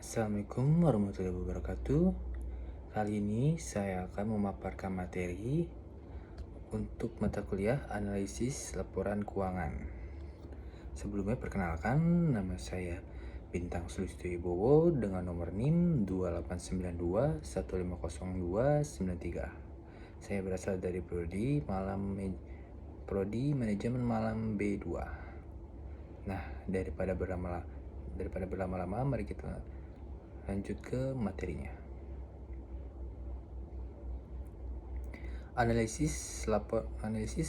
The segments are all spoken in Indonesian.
Assalamualaikum warahmatullahi wabarakatuh. Kali ini saya akan memaparkan materi untuk mata kuliah analisis laporan keuangan. Sebelumnya perkenalkan, nama saya Bintang Sulistyo Wibowo dengan nomor NIM 2892150293. Saya berasal dari Prodi Manajemen Malam B2. Nah, daripada berlama-lama, mari kita lanjut ke materinya. Analisis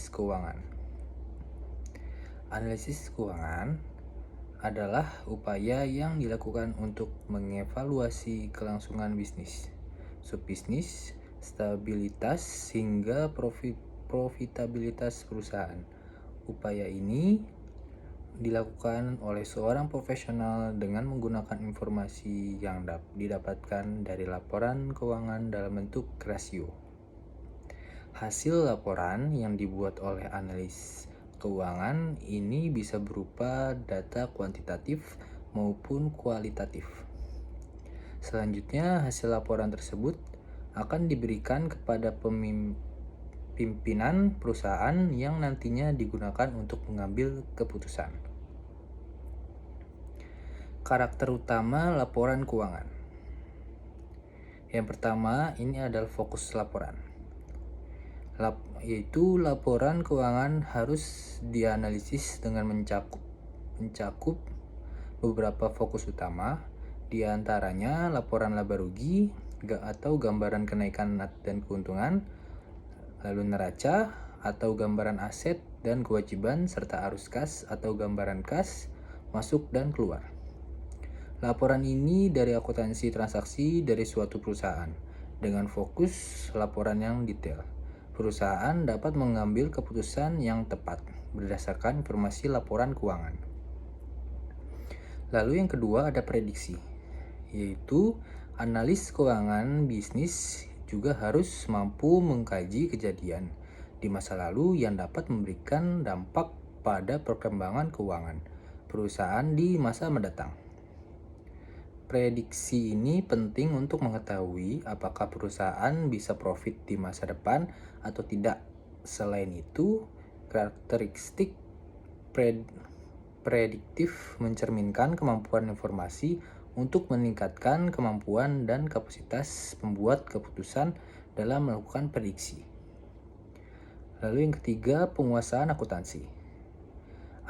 keuangan. Analisis keuangan adalah upaya yang dilakukan untuk mengevaluasi kelangsungan bisnis, subbisnis, stabilitas hingga profitabilitas perusahaan. Upaya ini dilakukan oleh seorang profesional dengan menggunakan informasi yang didapatkan dari laporan keuangan dalam bentuk rasio. Hasil laporan yang dibuat oleh analis keuangan ini bisa berupa data kuantitatif maupun kualitatif. Selanjutnya, hasil laporan tersebut akan diberikan kepada pimpinan perusahaan yang nantinya digunakan untuk mengambil keputusan. Karakter utama laporan keuangan. Yang pertama, ini adalah fokus laporan, yaitu laporan keuangan harus dianalisis dengan mencakup beberapa fokus utama, di antaranya laporan laba rugi atau gambaran kenaikan dan keuntungan, lalu neraca atau gambaran aset dan kewajiban, serta arus kas atau gambaran kas masuk dan keluar. Laporan ini dari akuntansi transaksi dari suatu perusahaan dengan fokus laporan yang detail. Perusahaan dapat mengambil keputusan yang tepat berdasarkan informasi laporan keuangan. Lalu yang kedua ada prediksi, yaitu analis keuangan bisnis juga harus mampu mengkaji kejadian di masa lalu yang dapat memberikan dampak pada perkembangan keuangan perusahaan di masa mendatang. Prediksi ini penting untuk mengetahui apakah perusahaan bisa profit di masa depan atau tidak. Selain itu, karakteristik prediktif mencerminkan kemampuan informasi untuk meningkatkan kemampuan dan kapasitas pembuat keputusan dalam melakukan prediksi. Lalu yang ketiga, penguasaan akuntansi.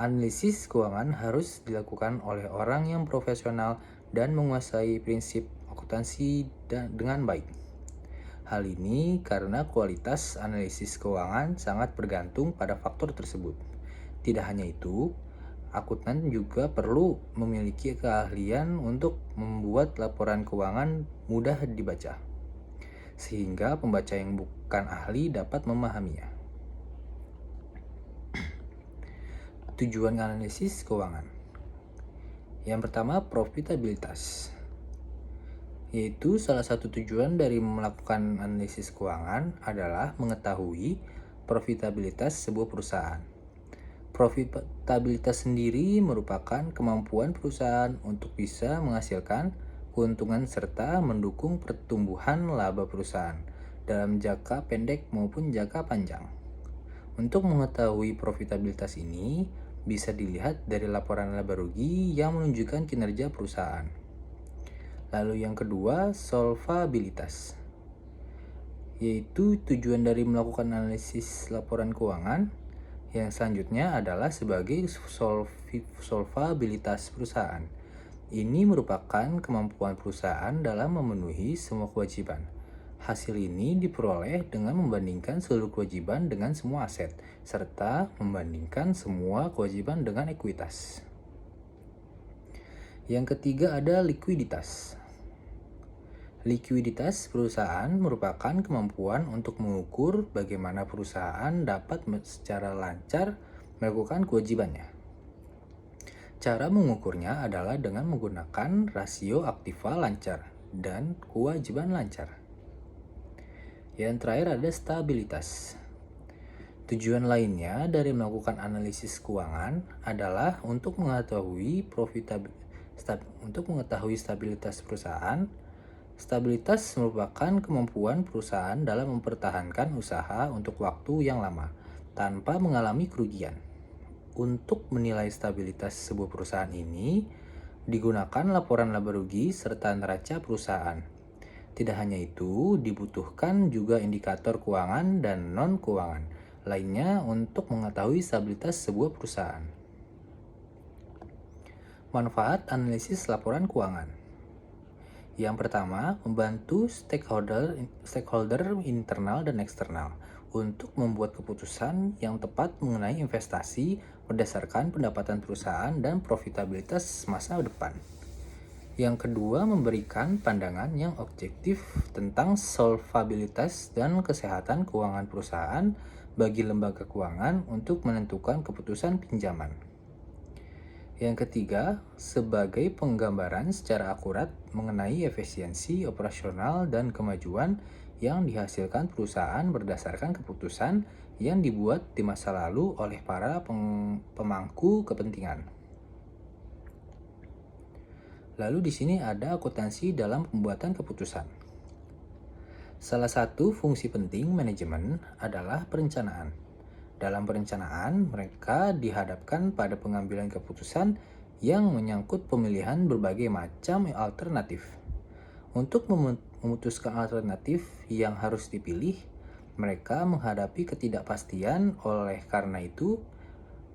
Analisis keuangan harus dilakukan oleh orang yang profesional dan menguasai prinsip akuntansi dengan baik. Hal ini karena kualitas analisis keuangan sangat bergantung pada faktor tersebut. Tidak hanya itu, akuntan juga perlu memiliki keahlian untuk membuat laporan keuangan mudah dibaca, sehingga pembaca yang bukan ahli dapat memahaminya. Tujuan analisis keuangan. Yang pertama, profitabilitas, yaitu salah satu tujuan dari melakukan analisis keuangan adalah mengetahui profitabilitas sebuah perusahaan. Profitabilitas sendiri merupakan kemampuan perusahaan untuk bisa menghasilkan keuntungan serta mendukung pertumbuhan laba perusahaan dalam jangka pendek maupun jangka panjang. Untuk mengetahui profitabilitas ini bisa dilihat dari laporan laba rugi yang menunjukkan kinerja perusahaan. Lalu yang kedua, solvabilitas, yaitu tujuan dari melakukan analisis laporan keuangan. Yang selanjutnya adalah sebagai solvabilitas perusahaan. Ini merupakan kemampuan perusahaan dalam memenuhi semua kewajiban. Hasil ini diperoleh dengan membandingkan seluruh kewajiban dengan semua aset, serta membandingkan semua kewajiban dengan ekuitas. Yang ketiga ada likuiditas. Likuiditas perusahaan merupakan kemampuan untuk mengukur bagaimana perusahaan dapat secara lancar melakukan kewajibannya. Cara mengukurnya adalah dengan menggunakan rasio aktiva lancar dan kewajiban lancar. Yang terakhir ada stabilitas. Tujuan lainnya dari melakukan analisis keuangan adalah untuk mengetahui Untuk mengetahui stabilitas perusahaan, stabilitas merupakan kemampuan perusahaan dalam mempertahankan usaha untuk waktu yang lama tanpa mengalami kerugian. Untuk menilai stabilitas sebuah perusahaan ini, digunakan laporan laba rugi serta neraca perusahaan. Tidak hanya itu, dibutuhkan juga indikator keuangan dan non-keuangan lainnya untuk mengetahui stabilitas sebuah perusahaan. Manfaat analisis laporan keuangan. Yang pertama, membantu stakeholder internal dan eksternal untuk membuat keputusan yang tepat mengenai investasi berdasarkan pendapatan perusahaan dan profitabilitas masa depan. Yang kedua, memberikan pandangan yang objektif tentang solvabilitas dan kesehatan keuangan perusahaan bagi lembaga keuangan untuk menentukan keputusan pinjaman. Yang ketiga, sebagai penggambaran secara akurat mengenai efisiensi operasional dan kemajuan yang dihasilkan perusahaan berdasarkan keputusan yang dibuat di masa lalu oleh para pemangku kepentingan. Lalu di sini ada akuntansi dalam pembuatan keputusan. Salah satu fungsi penting manajemen adalah perencanaan. Dalam perencanaan, mereka dihadapkan pada pengambilan keputusan yang menyangkut pemilihan berbagai macam alternatif. Untuk memutuskan alternatif yang harus dipilih, mereka menghadapi ketidakpastian. Oleh karena itu,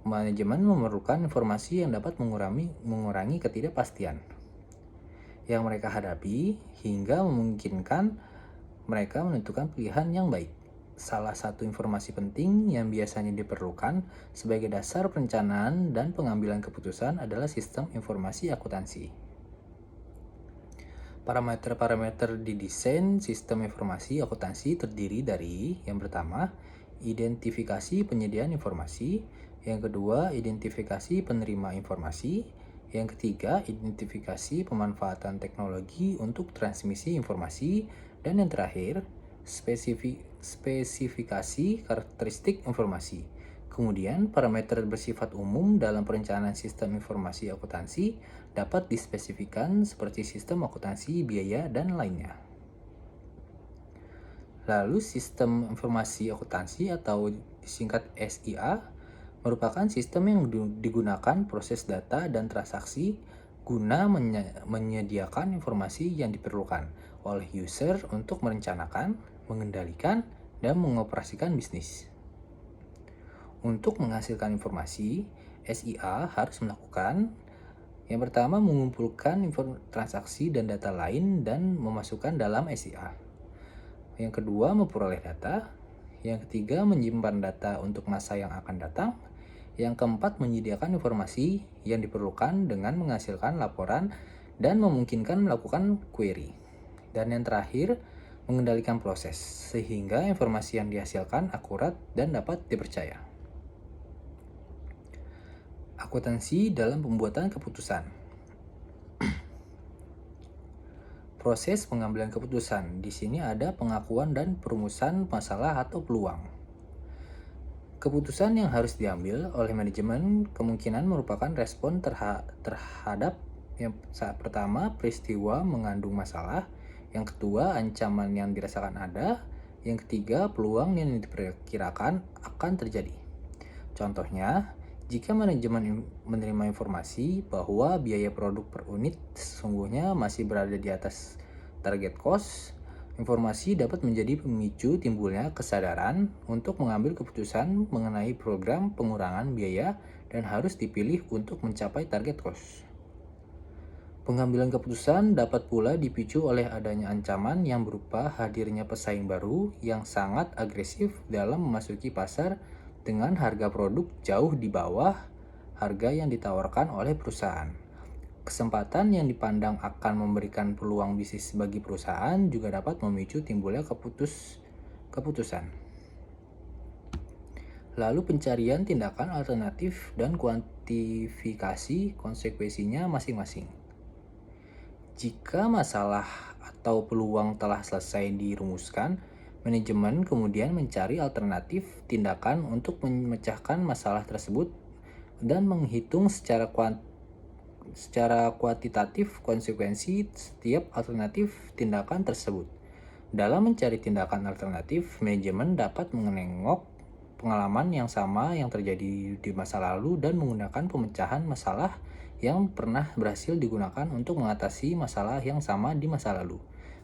manajemen memerlukan informasi yang dapat mengurangi ketidakpastian yang mereka hadapi hingga memungkinkan mereka menentukan pilihan yang baik. Salah satu informasi penting yang biasanya diperlukan sebagai dasar perencanaan dan pengambilan keputusan adalah sistem informasi akuntansi. Parameter-parameter di desain sistem informasi akuntansi terdiri dari yang pertama, identifikasi penyediaan informasi, yang kedua, identifikasi penerima informasi, yang ketiga, identifikasi pemanfaatan teknologi untuk transmisi informasi, dan yang terakhir, spesifikasi karakteristik informasi. Kemudian, parameter bersifat umum dalam perencanaan sistem informasi akuntansi dapat dispesifikan seperti sistem akuntansi biaya dan lainnya. Lalu, sistem informasi akuntansi atau disingkat SIA merupakan sistem yang digunakan proses data dan transaksi guna menyediakan informasi yang diperlukan oleh user untuk merencanakan, mengendalikan, dan mengoperasikan bisnis. Untuk menghasilkan informasi, SIA harus melakukan yang pertama, mengumpulkan transaksi dan data lain dan memasukkan dalam SIA. Yang kedua, memperoleh data. Yang ketiga, menyimpan data untuk masa yang akan datang. Yang keempat, menyediakan informasi yang diperlukan dengan menghasilkan laporan dan memungkinkan melakukan query. Dan yang terakhir, mengendalikan proses sehingga informasi yang dihasilkan akurat dan dapat dipercaya. Akuntansi dalam pembuatan keputusan. Proses pengambilan keputusan. Di sini ada pengakuan dan perumusan masalah atau peluang. Keputusan yang harus diambil oleh manajemen kemungkinan merupakan respon terhadap yang saat pertama, peristiwa mengandung masalah, yang kedua, ancaman yang dirasakan ada, yang ketiga, peluang yang diperkirakan akan terjadi. Contohnya, jika manajemen menerima informasi bahwa biaya produk per unit sesungguhnya masih berada di atas target cost, informasi dapat menjadi pemicu timbulnya kesadaran untuk mengambil keputusan mengenai program pengurangan biaya dan harus dipilih untuk mencapai target cost. Pengambilan keputusan dapat pula dipicu oleh adanya ancaman yang berupa hadirnya pesaing baru yang sangat agresif dalam memasuki pasar dengan harga produk jauh di bawah harga yang ditawarkan oleh perusahaan. Kesempatan yang dipandang akan memberikan peluang bisnis bagi perusahaan juga dapat memicu timbulnya keputusan. Lalu pencarian tindakan alternatif dan kuantifikasi konsekuensinya masing-masing. Jika masalah atau peluang telah selesai dirumuskan, manajemen kemudian mencari alternatif tindakan untuk memecahkan masalah tersebut dan menghitung secara secara kuantitatif konsekuensi setiap alternatif tindakan tersebut. Dalam mencari tindakan alternatif, manajemen dapat menengok pengalaman yang sama yang terjadi di masa lalu dan menggunakan pemecahan masalah yang pernah berhasil digunakan untuk mengatasi masalah yang sama di masa lalu.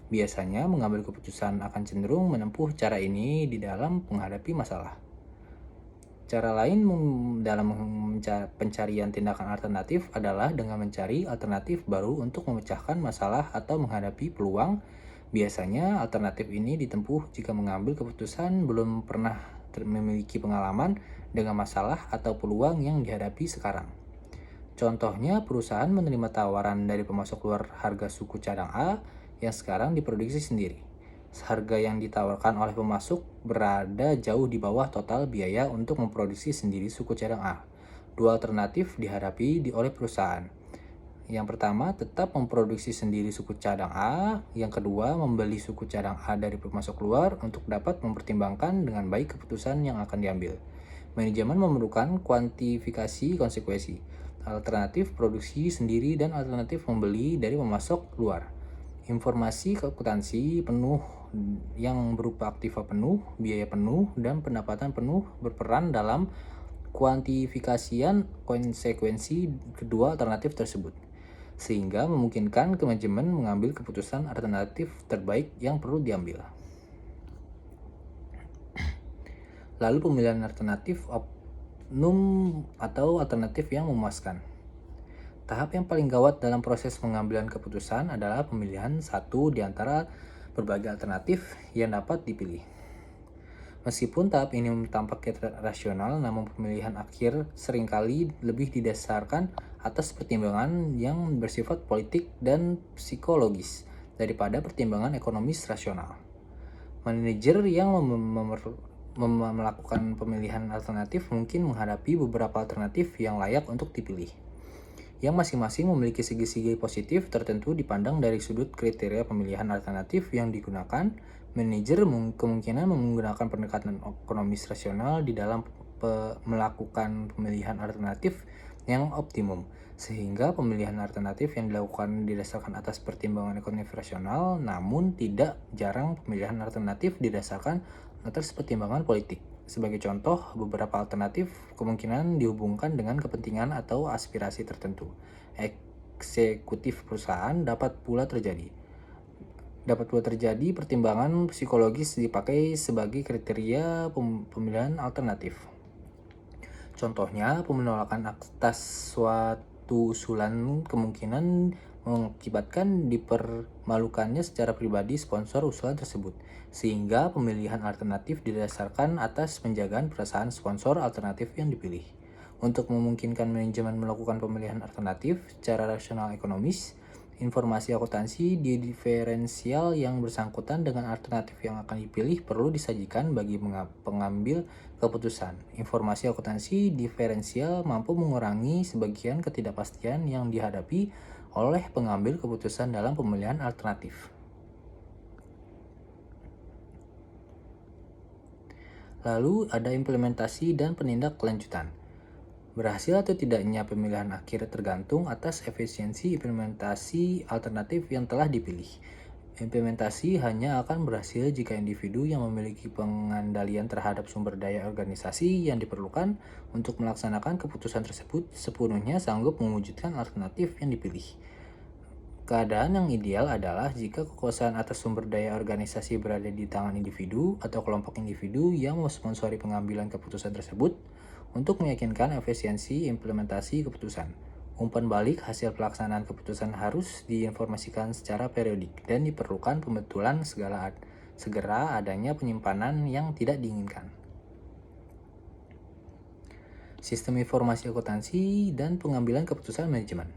Biasanya mengambil keputusan akan cenderung menempuh cara ini di dalam menghadapi masalah. Cara lain dalam pencarian tindakan alternatif adalah dengan mencari alternatif baru untuk memecahkan masalah atau menghadapi peluang. Biasanya alternatif ini ditempuh jika mengambil keputusan belum pernah memiliki pengalaman dengan masalah atau peluang yang dihadapi sekarang. Contohnya, perusahaan menerima tawaran dari pemasok luar harga suku cadang A yang sekarang diproduksi sendiri. Harga yang ditawarkan oleh pemasok berada jauh di bawah total biaya untuk memproduksi sendiri suku cadang A. Dua alternatif dihadapi oleh perusahaan. Yang pertama, tetap memproduksi sendiri suku cadang A. Yang kedua, membeli suku cadang A dari pemasok luar untuk dapat mempertimbangkan dengan baik keputusan yang akan diambil. Manajemen memerlukan kuantifikasi konsekuensi, alternatif produksi sendiri dan alternatif membeli dari pemasok luar. Informasi akuntansi penuh yang berupa aktiva penuh, biaya penuh, dan pendapatan penuh berperan dalam kuantifikasian konsekuensi kedua alternatif tersebut, sehingga memungkinkan ke manajemen mengambil keputusan alternatif terbaik yang perlu diambil. Lalu pemilihan alternatif optimum atau alternatif yang memuaskan. Tahap yang paling gawat dalam proses pengambilan keputusan adalah pemilihan satu di antara berbagai alternatif yang dapat dipilih. Meskipun tahap ini tampaknya rasional, namun pemilihan akhir seringkali lebih didasarkan atas pertimbangan yang bersifat politik dan psikologis daripada pertimbangan ekonomis rasional. Manajer yang melakukan pemilihan alternatif mungkin menghadapi beberapa alternatif yang layak untuk dipilih, yang masing-masing memiliki segi-segi positif tertentu dipandang dari sudut kriteria pemilihan alternatif yang digunakan. Manajer kemungkinan menggunakan pendekatan ekonomis rasional di dalam melakukan pemilihan alternatif yang optimum, sehingga pemilihan alternatif yang dilakukan didasarkan atas pertimbangan ekonomi rasional, namun tidak jarang pemilihan alternatif didasarkan atas pertimbangan politik. Sebagai contoh, beberapa alternatif kemungkinan dihubungkan dengan kepentingan atau aspirasi tertentu. Eksekutif perusahaan dapat pula terjadi pertimbangan psikologis dipakai sebagai kriteria pemilihan alternatif. Contohnya, penolakan atas suatu usulan kemungkinan mengakibatkan dipermalukannya secara pribadi sponsor usulan tersebut, sehingga pemilihan alternatif didasarkan atas penjagaan perasaan sponsor alternatif yang dipilih. Untuk memungkinkan manajemen melakukan pemilihan alternatif secara rasional ekonomis, informasi akuntansi di diferensial yang bersangkutan dengan alternatif yang akan dipilih perlu disajikan bagi pengambil keputusan. Informasi akuntansi diferensial mampu mengurangi sebagian ketidakpastian yang dihadapi oleh pengambil keputusan dalam pemilihan alternatif. Lalu ada implementasi dan penindak kelanjutan. Berhasil atau tidaknya pemilihan akhir tergantung atas efisiensi implementasi alternatif yang telah dipilih. Implementasi hanya akan berhasil jika individu yang memiliki pengendalian terhadap sumber daya organisasi yang diperlukan untuk melaksanakan keputusan tersebut sepenuhnya sanggup mewujudkan alternatif yang dipilih. Keadaan yang ideal adalah jika kekuasaan atas sumber daya organisasi berada di tangan individu atau kelompok individu yang mensponsori pengambilan keputusan tersebut untuk meyakinkan efisiensi implementasi keputusan. Umpan balik hasil pelaksanaan keputusan harus diinformasikan secara periodik dan diperlukan pembetulan segera adanya penyimpanan yang tidak diinginkan. Sistem informasi akuntansi dan pengambilan keputusan manajemen.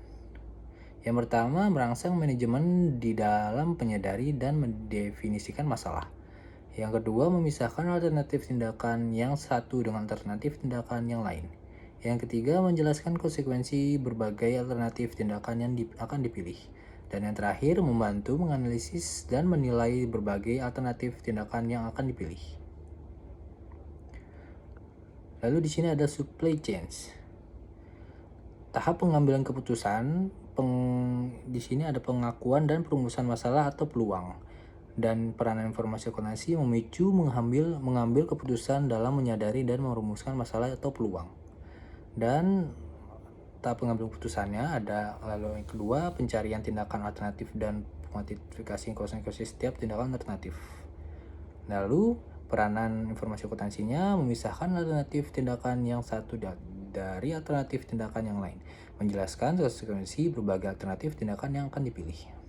Yang pertama, merangsang manajemen di dalam menyadari dan mendefinisikan masalah. Yang kedua, memisahkan alternatif tindakan yang satu dengan alternatif tindakan yang lain. Yang ketiga, menjelaskan konsekuensi berbagai alternatif tindakan yang akan dipilih. Dan yang terakhir, membantu menganalisis dan menilai berbagai alternatif tindakan yang akan dipilih. Lalu di sini ada supply chains. Tahap pengambilan keputusan, di sini ada pengakuan dan perumusan masalah atau peluang. Dan peranan informasi akuntansi memicu mengambil keputusan dalam menyadari dan merumuskan masalah atau peluang. Dan tahap pengambilan keputusannya ada, lalu yang kedua pencarian tindakan alternatif dan kuantifikasi konsekuensi setiap tindakan alternatif. Lalu peranan informasi akuntansinya memisahkan alternatif tindakan yang satu dari alternatif tindakan yang lain, menjelaskan konsekuensi berbagai alternatif tindakan yang akan dipilih.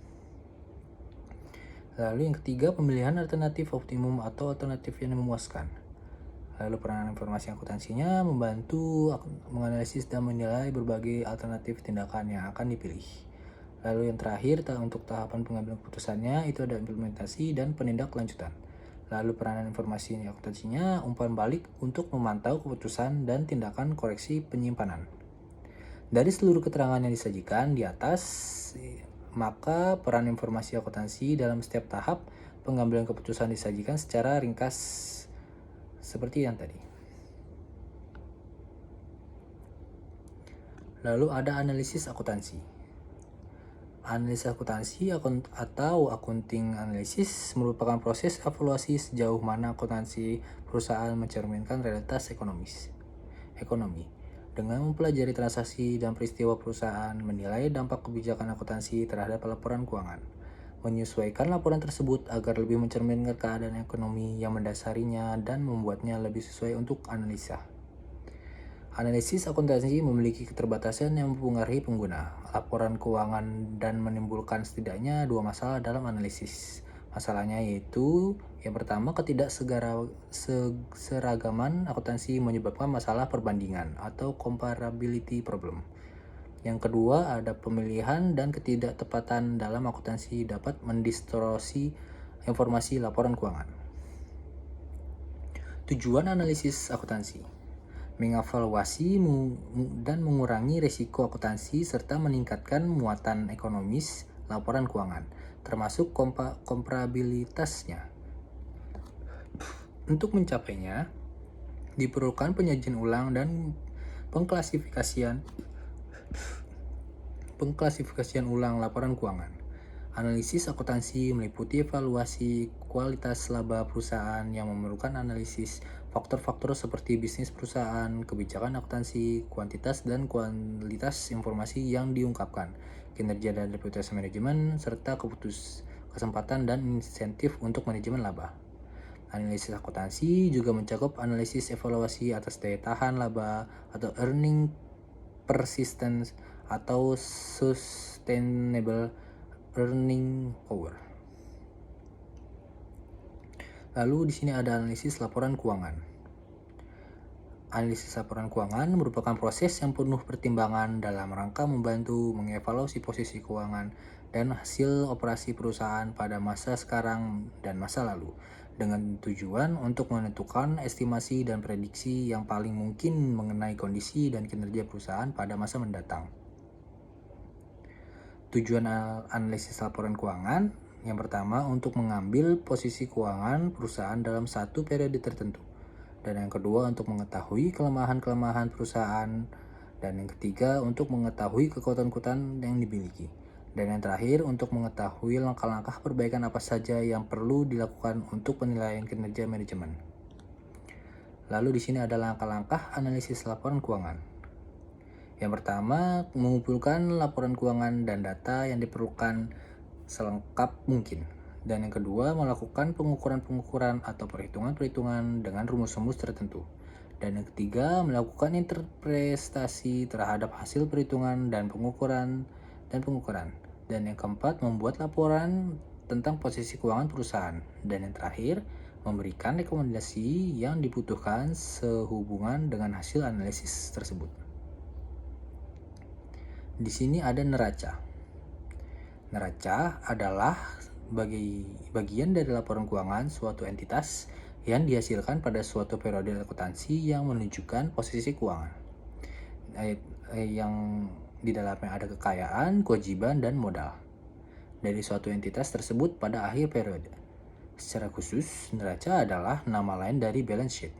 Lalu yang ketiga, pemilihan alternatif optimum atau alternatif yang memuaskan. Lalu peranan informasi akuntansinya membantu menganalisis dan menilai berbagai alternatif tindakan yang akan dipilih. Lalu yang terakhir, untuk tahapan pengambilan keputusannya itu ada implementasi dan penindaklanjutan. Lalu peranan informasi akuntansinya umpan balik untuk memantau keputusan dan tindakan koreksi penyimpanan. Dari seluruh keterangan yang disajikan di atas, maka peran informasi akuntansi dalam setiap tahap pengambilan keputusan disajikan secara ringkas seperti yang tadi. Lalu ada analisis akuntansi. Analisis akuntansi atau accounting analysis merupakan proses evaluasi sejauh mana akuntansi perusahaan mencerminkan realitas ekonomi. Dengan mempelajari transaksi dan peristiwa perusahaan, menilai dampak kebijakan akuntansi terhadap laporan keuangan, menyesuaikan laporan tersebut agar lebih mencerminkan keadaan ekonomi yang mendasarinya dan membuatnya lebih sesuai untuk analisa. Analisis akuntansi memiliki keterbatasan yang mempengaruhi pengguna laporan keuangan dan menimbulkan setidaknya dua masalah dalam analisis. Masalahnya yaitu, yang pertama, ketidakseragaman akuntansi menyebabkan masalah perbandingan atau comparability problem. Yang kedua, ada pemilihan dan ketidaktepatan dalam akuntansi dapat mendistorsi informasi laporan keuangan. Tujuan analisis akuntansi: mengevaluasi dan mengurangi risiko akuntansi serta meningkatkan muatan ekonomis laporan keuangan, termasuk komparabilitasnya. Untuk mencapainya, diperlukan penyajian ulang dan pengklasifikasian ulang laporan keuangan. Analisis akuntansi meliputi evaluasi kualitas laba perusahaan yang memerlukan analisis faktor-faktor seperti bisnis perusahaan, kebijakan akuntansi, kuantitas dan kualitas informasi yang diungkapkan, kinerja dan reputasi manajemen, serta kesempatan dan insentif untuk manajemen laba. Analisis akuntansi juga mencakup analisis evaluasi atas daya tahan laba atau earning persistence atau sustainable earning power. Lalu di sini ada analisis laporan keuangan. Analisis laporan keuangan merupakan proses yang penuh pertimbangan dalam rangka membantu mengevaluasi posisi keuangan dan hasil operasi perusahaan pada masa sekarang dan masa lalu, dengan tujuan untuk menentukan estimasi dan prediksi yang paling mungkin mengenai kondisi dan kinerja perusahaan pada masa mendatang. Tujuan analisis laporan keuangan: yang pertama, untuk mengambil posisi keuangan perusahaan dalam satu periode tertentu. Dan yang kedua, untuk mengetahui kelemahan-kelemahan perusahaan. Dan yang ketiga, untuk mengetahui kekuatan-kekuatan yang dimiliki. Dan yang terakhir, untuk mengetahui langkah-langkah perbaikan apa saja yang perlu dilakukan untuk penilaian kinerja manajemen. Lalu di sini ada langkah-langkah analisis laporan keuangan. Yang pertama, mengumpulkan laporan keuangan dan data yang diperlukan selengkap mungkin. Dan yang kedua, melakukan pengukuran-pengukuran atau perhitungan-perhitungan dengan rumus-rumus tertentu. Dan yang ketiga, melakukan interpretasi terhadap hasil perhitungan dan pengukuran. Dan yang keempat, membuat laporan tentang posisi keuangan perusahaan. Dan yang terakhir, memberikan rekomendasi yang dibutuhkan sehubungan dengan hasil analisis tersebut. Di sini ada neraca. Neraca adalah bagian dari laporan keuangan suatu entitas yang dihasilkan pada suatu periode akuntansi yang menunjukkan posisi keuangan, yang di dalamnya ada kekayaan, kewajiban, dan modal dari suatu entitas tersebut pada akhir periode. Secara khusus, neraca adalah nama lain dari balance sheet.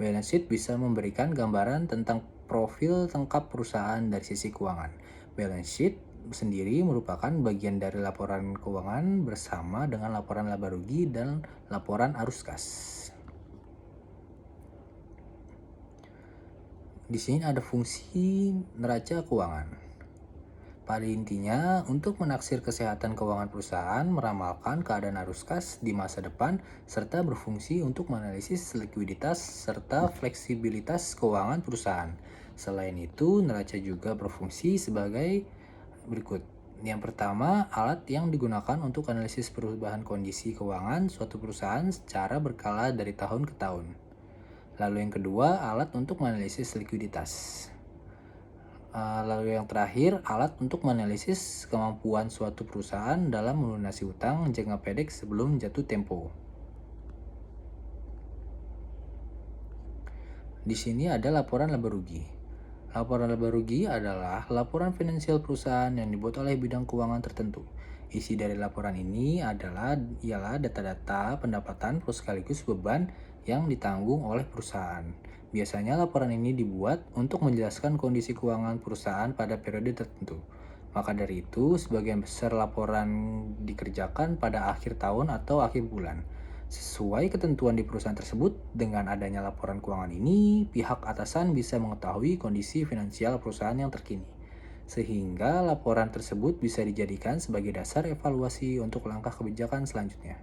Balance sheet bisa memberikan gambaran tentang profil lengkap perusahaan dari sisi keuangan. Balance sheet sendiri merupakan bagian dari laporan keuangan bersama dengan laporan laba rugi dan laporan arus kas. Di sini ada fungsi neraca keuangan. Pada intinya, untuk menaksir kesehatan keuangan perusahaan, meramalkan keadaan arus kas di masa depan, serta berfungsi untuk menganalisis likuiditas serta fleksibilitas keuangan perusahaan. Selain itu, neraca juga berfungsi sebagai berikut. Yang pertama, alat yang digunakan untuk analisis perubahan kondisi keuangan suatu perusahaan secara berkala dari tahun ke tahun. Lalu yang kedua, alat untuk menganalisis likuiditas. Lalu yang terakhir, alat untuk menganalisis kemampuan suatu perusahaan dalam melunasi utang jangka pendek sebelum jatuh tempo. Di sini ada laporan laba rugi. Laporan laba rugi adalah laporan finansial perusahaan yang dibuat oleh bidang keuangan tertentu. Isi dari laporan ini ialah data-data pendapatan plus sekaligus beban yang ditanggung oleh perusahaan. Biasanya laporan ini dibuat untuk menjelaskan kondisi keuangan perusahaan pada periode tertentu. Maka dari itu, sebagian besar laporan dikerjakan pada akhir tahun atau akhir bulan. Sesuai ketentuan di perusahaan tersebut, dengan adanya laporan keuangan ini, pihak atasan bisa mengetahui kondisi finansial perusahaan yang terkini. Sehingga laporan tersebut bisa dijadikan sebagai dasar evaluasi untuk langkah kebijakan selanjutnya.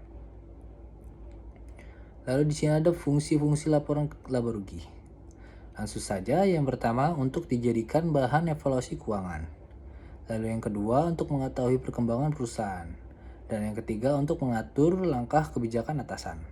Lalu di sini ada fungsi-fungsi laporan laba rugi. Langsung saja, yang pertama untuk dijadikan bahan evaluasi keuangan. Lalu yang kedua untuk mengetahui perkembangan perusahaan. Dan yang ketiga untuk mengatur langkah kebijakan atasan.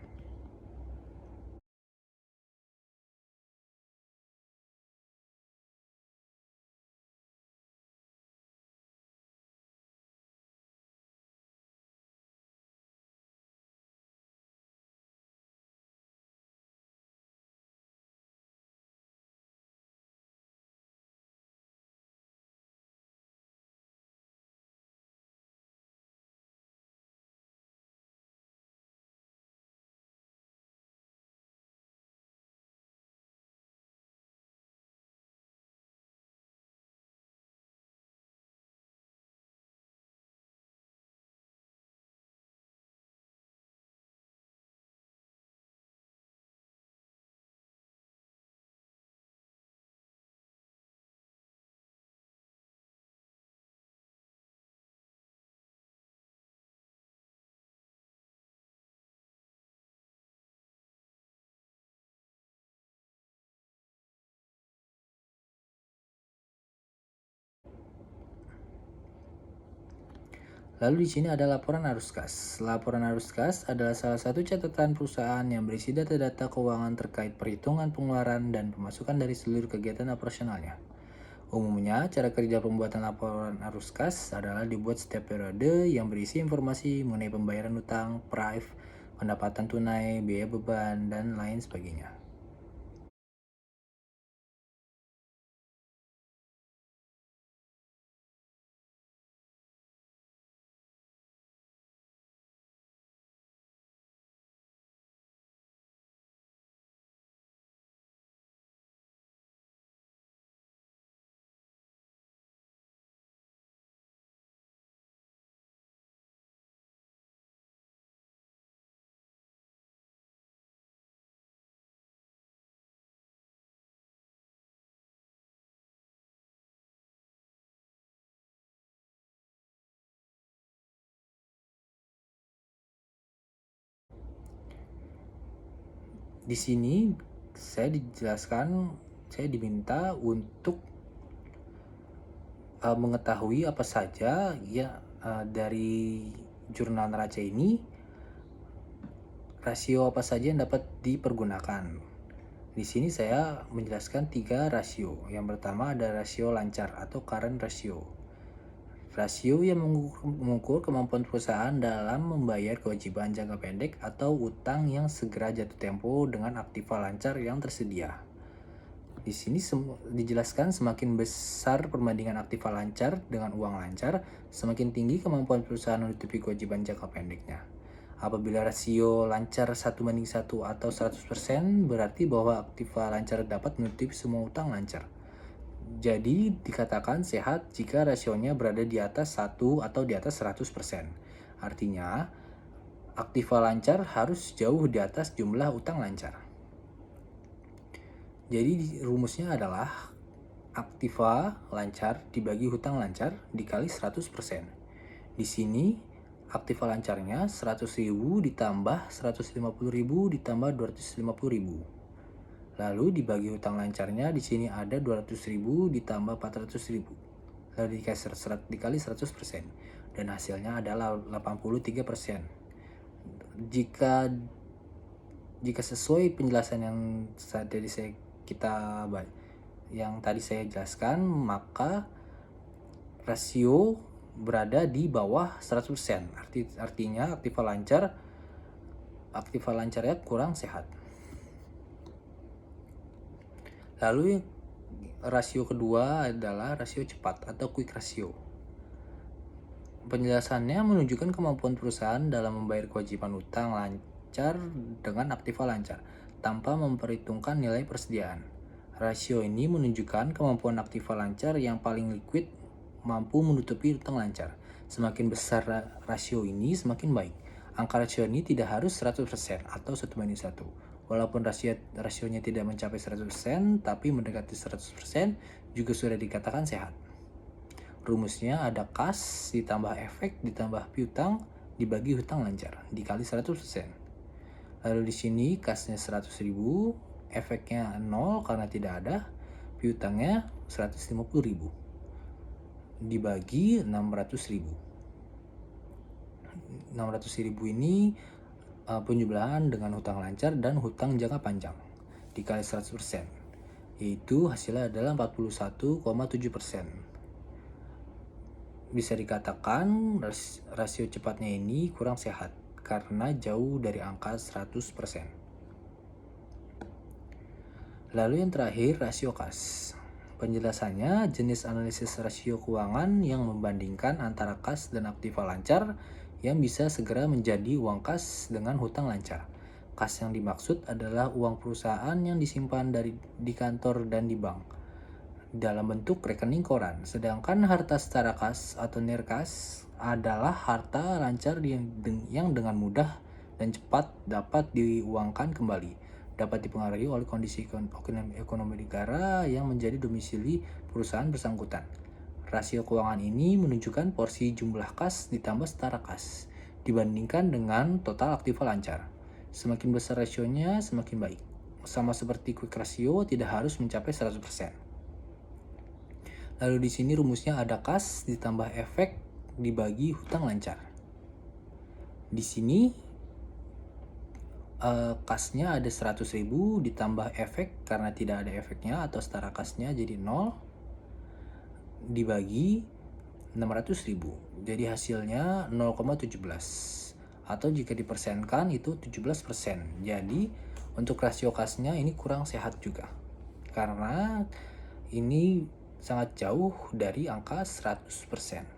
Lalu di sini ada laporan arus kas. Laporan arus kas adalah salah satu catatan perusahaan yang berisi data-data keuangan terkait perhitungan pengeluaran dan pemasukan dari seluruh kegiatan operasionalnya. Umumnya, cara kerja pembuatan laporan arus kas adalah dibuat setiap periode yang berisi informasi mengenai pembayaran utang, prive, pendapatan tunai, biaya beban, dan lain sebagainya. Di sini saya diminta untuk mengetahui apa saja ya dari jurnal neraca ini, rasio apa saja yang dapat dipergunakan. Di sini saya menjelaskan 3 rasio. Yang pertama ada rasio lancar atau current ratio. Rasio yang mengukur kemampuan perusahaan dalam membayar kewajiban jangka pendek atau utang yang segera jatuh tempo dengan aktiva lancar yang tersedia. Di sini dijelaskan semakin besar perbandingan aktiva lancar dengan uang lancar, semakin tinggi kemampuan perusahaan menutupi kewajiban jangka pendeknya. Apabila rasio lancar 1:1 atau 100%, berarti bahwa aktiva lancar dapat menutupi semua utang lancar. Jadi dikatakan sehat jika rasionya berada di atas 1 atau di atas 100%. Artinya, aktiva lancar harus jauh di atas jumlah utang lancar. Jadi rumusnya adalah aktiva lancar dibagi hutang lancar dikali 100%. Di sini aktiva lancarnya 100.000 ditambah 150.000 ditambah 250.000. Lalu dibagi hutang lancarnya di sini ada 200.000 ditambah 400.000. Lalu dikali 100% dan hasilnya adalah 83%. Jika sesuai penjelasan yang tadi saya jelaskan, maka rasio berada di bawah 100%. Artinya aktiva lancarnya kurang sehat. Lalu rasio kedua adalah rasio cepat atau quick ratio. Penjelasannya menunjukkan kemampuan perusahaan dalam membayar kewajiban utang lancar dengan aktiva lancar tanpa memperhitungkan nilai persediaan. Rasio ini menunjukkan kemampuan aktiva lancar yang paling liquid mampu menutupi utang lancar. Semakin besar rasio ini, semakin baik. Angka rasio ini tidak harus 100% atau 1:1. Walaupun rasionya tidak mencapai 100%, tapi mendekati 100% juga sudah dikatakan sehat. Rumusnya ada kas ditambah efek ditambah piutang dibagi hutang lancar dikali 100%. Lalu di sini kasnya 100.000, efeknya 0 karena tidak ada, piutangnya 150.000 dibagi 600.000. 600.000 ini penjumlahan dengan hutang lancar dan hutang jangka panjang dikali 100%, yaitu hasilnya adalah 41,7%. Bisa dikatakan rasio cepatnya ini kurang sehat karena jauh dari angka 100%. Lalu yang terakhir, rasio kas. Penjelasannya, jenis analisis rasio keuangan yang membandingkan antara kas dan aktiva lancar yang bisa segera menjadi uang kas dengan hutang lancar. Kas yang dimaksud adalah uang perusahaan yang disimpan di kantor dan di bank dalam bentuk rekening koran. Sedangkan harta secara kas atau nirkas adalah harta lancar yang dengan mudah dan cepat dapat diuangkan kembali, dapat dipengaruhi oleh kondisi ekonomi negara yang menjadi domisili perusahaan bersangkutan. Rasio keuangan ini menunjukkan porsi jumlah kas ditambah setara kas dibandingkan dengan total aktiva lancar. Semakin besar rasionya, semakin baik. Sama seperti quick ratio, tidak harus mencapai 100%. Lalu di sini rumusnya ada kas ditambah efek dibagi hutang lancar. Di sini kasnya ada 100.000 ditambah efek karena tidak ada efeknya atau setara kasnya jadi 0 dibagi 600.000. Jadi hasilnya 0,17 atau jika dipersenkan itu 17%. Jadi untuk rasio kasnya ini kurang sehat juga karena ini sangat jauh dari angka 100%.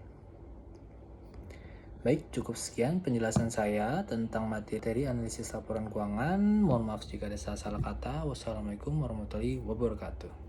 Baik, cukup sekian penjelasan saya tentang materi analisis laporan keuangan. Mohon maaf jika ada salah-salah kata. Wassalamualaikum warahmatullahi wabarakatuh.